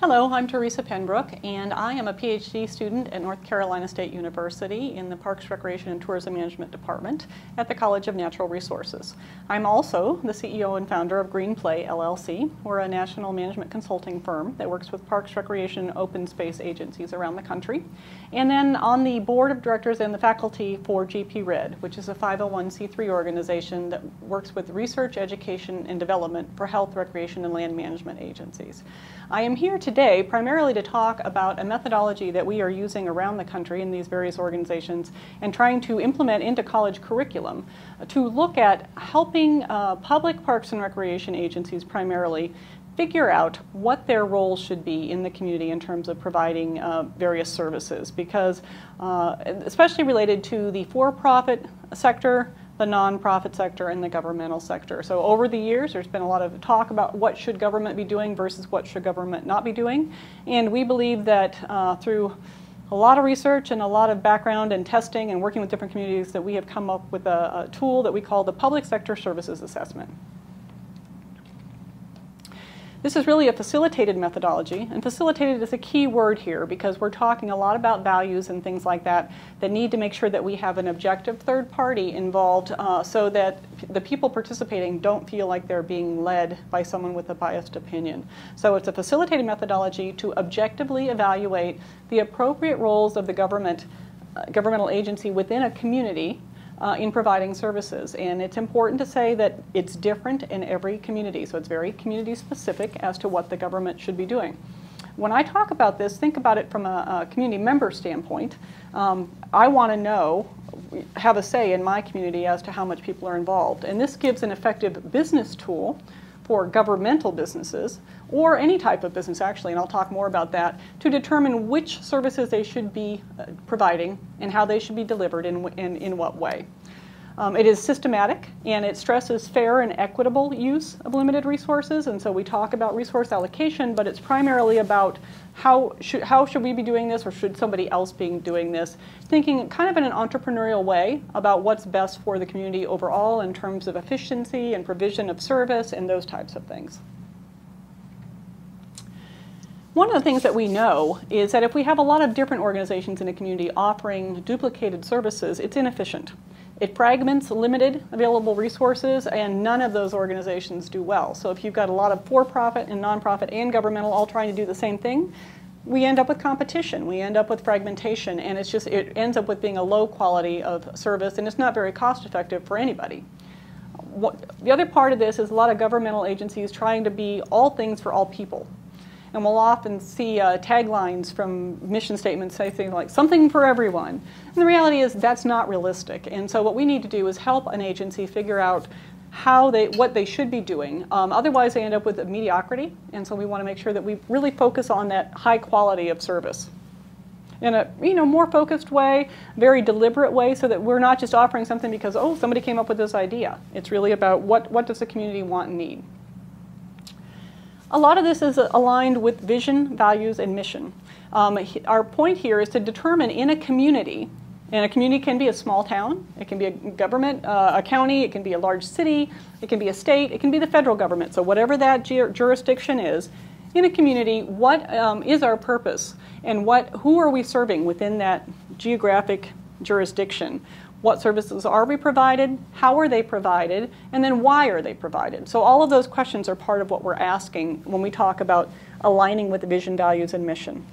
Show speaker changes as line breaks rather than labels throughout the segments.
Hello, I'm Teresa Penbrooke, and I am a PhD student at North Carolina State University in the Parks, Recreation, and Tourism Management Department at the College of Natural Resources. I'm also the CEO and founder of Green Play, LLC. We're a national management consulting firm that works with parks, recreation, and open space agencies around the country. And then on the board of directors and the faculty for GP Red, which is a 501c3 organization that works with research, education, and development for health, recreation, and land management agencies. I am here today primarily to talk about a methodology that we are using around the country in these various organizations and trying to implement into college curriculum to look at helping public parks and recreation agencies primarily figure out what their roles should be in the community in terms of providing various services, because especially related to the for-profit sector, the nonprofit sector, and the governmental sector. So over the years, there's been a lot of talk about what should government be doing versus what should government not be doing. And we believe that through a lot of research and a lot of background and testing and working with different communities, that we have come up with a tool that we call the Public Sector Services Assessment. This is really a facilitated methodology, and facilitated is a key word here because we're talking a lot about values and things like that that need to make sure that we have an objective third party involved so that the people participating don't feel like they're being led by someone with a biased opinion. So it's a facilitated methodology to objectively evaluate the appropriate roles of the governmental agency within a community in providing services. And it's important to say that it's different in every community, so it's very community specific as to what the government should be doing. When I talk about this, think about it from a community member standpoint. I want to know, have a say in my community as to how much people are involved. And this gives an effective business tool for governmental businesses, or any type of business actually, and I'll talk more about that, to determine which services they should be providing and how they should be delivered in what way. It is systematic, and it stresses fair and equitable use of limited resources, and so we talk about resource allocation, but it's primarily about how should we be doing this, or should somebody else be doing this, thinking kind of in an entrepreneurial way about what's best for the community overall in terms of efficiency and provision of service and those types of things. One of the things that we know is that if we have a lot of different organizations in a community offering duplicated services, it's inefficient. It fragments limited available resources, and none of those organizations do well. So if you've got a lot of for-profit and nonprofit and governmental all trying to do the same thing, we end up with competition, we end up with fragmentation, and it ends up with being a low quality of service, and it's not very cost effective for anybody. The other part of this is a lot of governmental agencies trying to be all things for all people. And we'll often see taglines from mission statements say things like, something for everyone. And the reality is that's not realistic. And so what we need to do is help an agency figure out what they should be doing. Otherwise they end up with a mediocrity. And so we want to make sure that we really focus on that high quality of service in a more focused way, very deliberate way, so that we're not just offering something because, oh, somebody came up with this idea. It's really about what does the community want and need. A lot of this is aligned with vision, values, and mission. Our point here is to determine in a community, and a community can be a small town, it can be a government, a county, it can be a large city, it can be a state, it can be the federal government. So whatever that jurisdiction is, in a community, what is our purpose, and who are we serving within that geographic jurisdiction? What services are we provided? How are they provided? And then why are they provided? So all of those questions are part of what we're asking when we talk about aligning with the vision, values, and mission.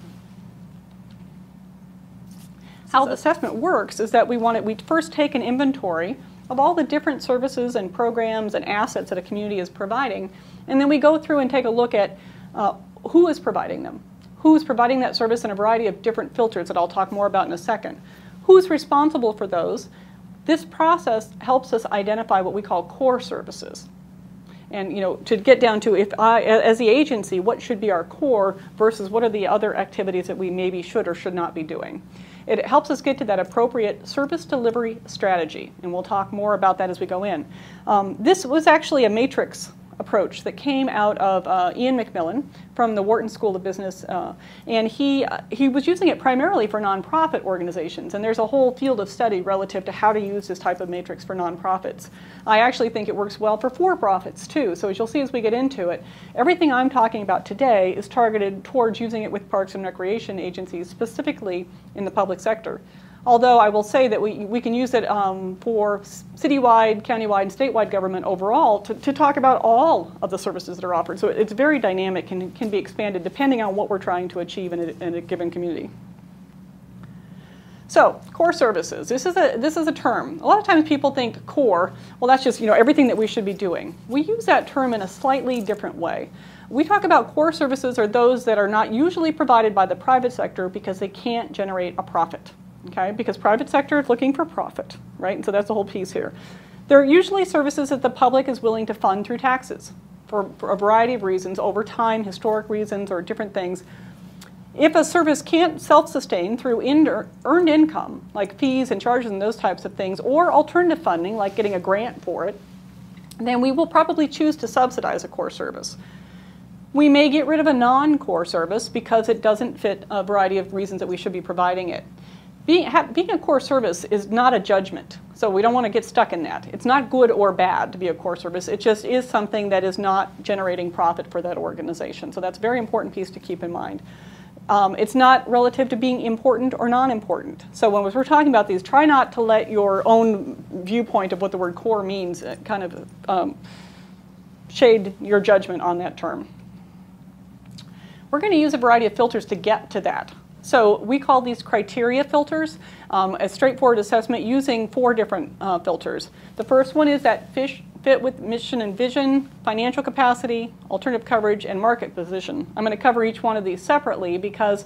How the assessment works is that we first take an inventory of all the different services and programs and assets that a community is providing, and then we go through and take a look at who is providing them. Who is providing that service in a variety of different filters that I'll talk more about in a second. Who's responsible for those? This process helps us identify what we call core services. And to get down to, as the agency, what should be our core versus what are the other activities that we maybe should or should not be doing. It helps us get to that appropriate service delivery strategy, and we'll talk more about that as we go in. This was actually a matrix approach that came out of Ian McMillan from the Wharton School of Business, and he was using it primarily for nonprofit organizations, and there's a whole field of study relative to how to use this type of matrix for nonprofits. I actually think it works well for for-profits too, so as you'll see as we get into it, everything I'm talking about today is targeted towards using it with parks and recreation agencies, specifically in the public sector. Although I will say that we can use it for citywide, countywide, and statewide government overall to talk about all of the services that are offered. So it's very dynamic and can be expanded depending on what we're trying to achieve in a given community. So core services. This is a term. A lot of times people think core. Well, that's just everything that we should be doing. We use that term in a slightly different way. We talk about core services are those that are not usually provided by the private sector because they can't generate a profit. Okay, because private sector is looking for profit, right? And so that's the whole piece here. They're usually services that the public is willing to fund through taxes for a variety of reasons, over time, historic reasons, or different things. If a service can't self-sustain through earned income, like fees and charges and those types of things, or alternative funding, like getting a grant for it, then we will probably choose to subsidize a core service. We may get rid of a non-core service because it doesn't fit a variety of reasons that we should be providing it. Being a core service is not a judgment, so we don't want to get stuck in that. It's not good or bad to be a core service. It just is something that is not generating profit for that organization. So that's a very important piece to keep in mind. It's not relative to being important or non-important. So when we're talking about these, try not to let your own viewpoint of what the word core means kind of shade your judgment on that term. We're going to use a variety of filters to get to that. So we call these criteria filters, a straightforward assessment using 4 different filters. The first one is that fit with mission and vision, financial capacity, alternative coverage, and market position. I'm going to cover each one of these separately because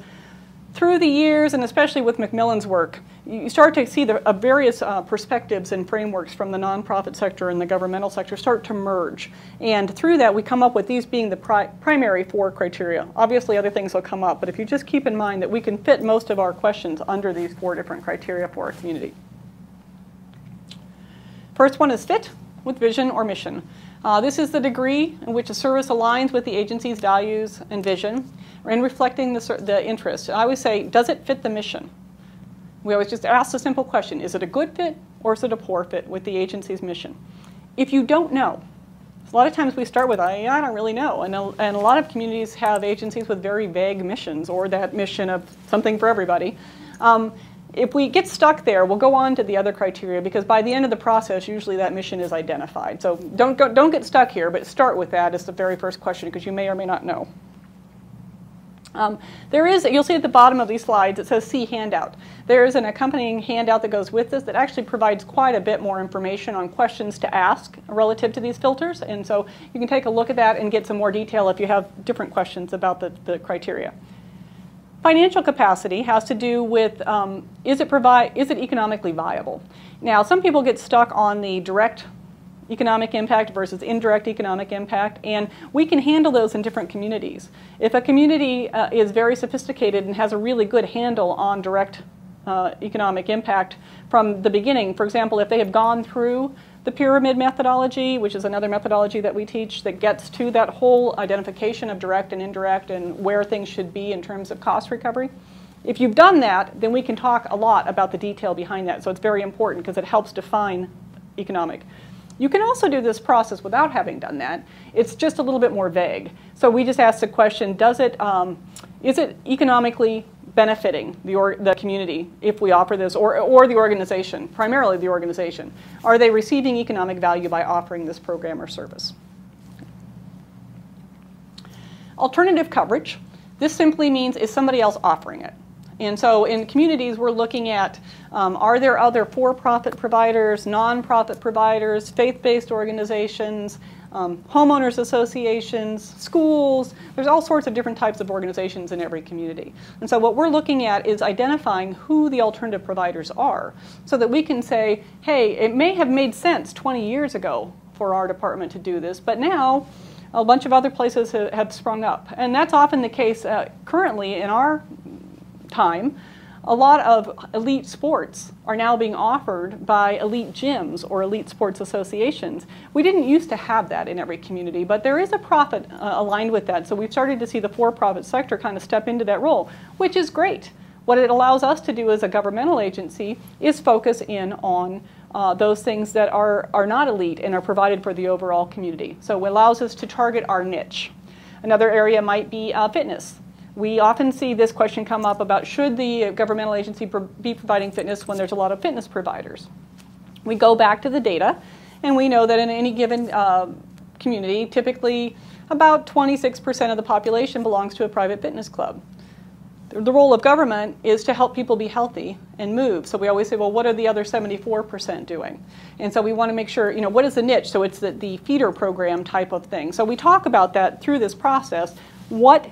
through the years, and especially with McMillan's work, you start to see the various perspectives and frameworks from the nonprofit sector and the governmental sector start to merge. And through that, we come up with these being the primary 4 criteria. Obviously, other things will come up, but if you just keep in mind that we can fit most of our questions under these 4 different criteria for our community. First one is fit with vision or mission. This is the degree in which a service aligns with the agency's values and vision, and reflecting the interest. I always say, does it fit the mission? We always just ask the simple question, is it a good fit or is it a poor fit with the agency's mission? If you don't know, a lot of times we start with, I don't really know. And a lot of communities have agencies with very vague missions or that mission of something for everybody. If we get stuck there, we'll go on to the other criteria because by the end of the process, usually that mission is identified. So don't get stuck here, but start with that as the very first question because you may or may not know. You'll see at the bottom of these slides, it says see handout. There is an accompanying handout that goes with this that actually provides quite a bit more information on questions to ask relative to these filters. And so you can take a look at that and get some more detail if you have different questions about the criteria. Financial capacity has to do with is it economically viable? Now, some people get stuck on the direct economic impact versus indirect economic impact, and we can handle those in different communities. If a community is very sophisticated and has a really good handle on direct economic impact from the beginning, for example, if they have gone through the pyramid methodology, which is another methodology that we teach that gets to that whole identification of direct and indirect and where things should be in terms of cost recovery. If you've done that, then we can talk a lot about the detail behind that. So it's very important because it helps define economic. You can also do this process without having done that. It's just a little bit more vague. So we just ask the question, is it economically benefiting the community if we offer this, or the organization, primarily the organization? Are they receiving economic value by offering this program or service? Alternative coverage. This simply means is somebody else offering it? And so in communities, we're looking at are there other for-profit providers, non-profit providers, faith-based organizations, homeowners associations, schools. There's all sorts of different types of organizations in every community. And so what we're looking at is identifying who the alternative providers are so that we can say, hey, it may have made sense 20 years ago for our department to do this, but now a bunch of other places have sprung up. And that's often the case currently in our time. A lot of elite sports are now being offered by elite gyms or elite sports associations. We didn't used to have that in every community, but there is a profit aligned with that. So we've started to see the for-profit sector kind of step into that role, which is great. What it allows us to do as a governmental agency is focus in on those things that are not elite and are provided for the overall community. So it allows us to target our niche. Another area might be fitness. We often see this question come up about should the governmental agency be providing fitness when there's a lot of fitness providers. We go back to the data, and we know that in any given community, typically about 26% of the population belongs to a private fitness club. The role of government is to help people be healthy and move. So we always say, well, what are the other 74% doing? And so we want to make sure, what is the niche? So it's the feeder program type of thing. So we talk about that through this process. What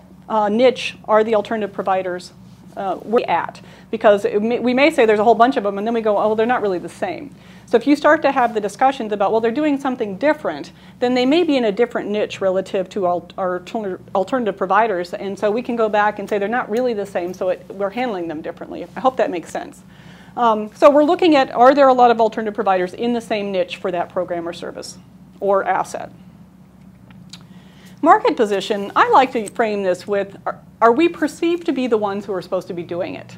niche are the alternative providers at? Because we may say there's a whole bunch of them, and then we go, oh, well, they're not really the same. So if you start to have the discussions about, well, they're doing something different, then they may be in a different niche relative to our alternative providers. And so we can go back and say they're not really the same, so we're handling them differently. I hope that makes sense. So we're looking at, are there a lot of alternative providers in the same niche for that program or service or asset? Market position, I like to frame this with, are we perceived to be the ones who are supposed to be doing it?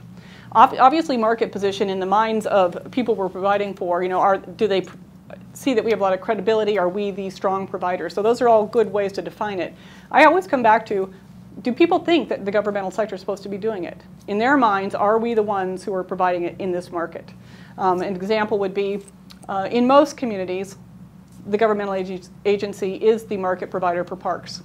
Obviously, market position in the minds of people we're providing for, do they see that we have a lot of credibility? Are we the strong provider? So those are all good ways to define it. I always come back to, do people think that the governmental sector is supposed to be doing it? In their minds, are we the ones who are providing it in this market? An example would be, in most communities, the governmental agency is the market provider for parks.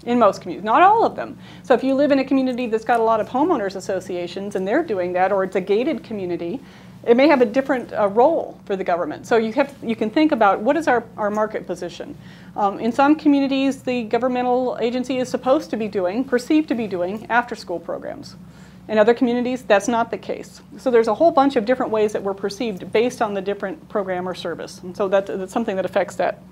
In most communities, not all of them. So if you live in a community that's got a lot of homeowners associations and they're doing that, or it's a gated community, it may have a different role for the government. So you can think about, what is our market position? In some communities, the governmental agency is supposed to be doing, perceived to be doing, after-school programs. In other communities, that's not the case. So there's a whole bunch of different ways that we're perceived based on the different program or service. And so that's something that affects that.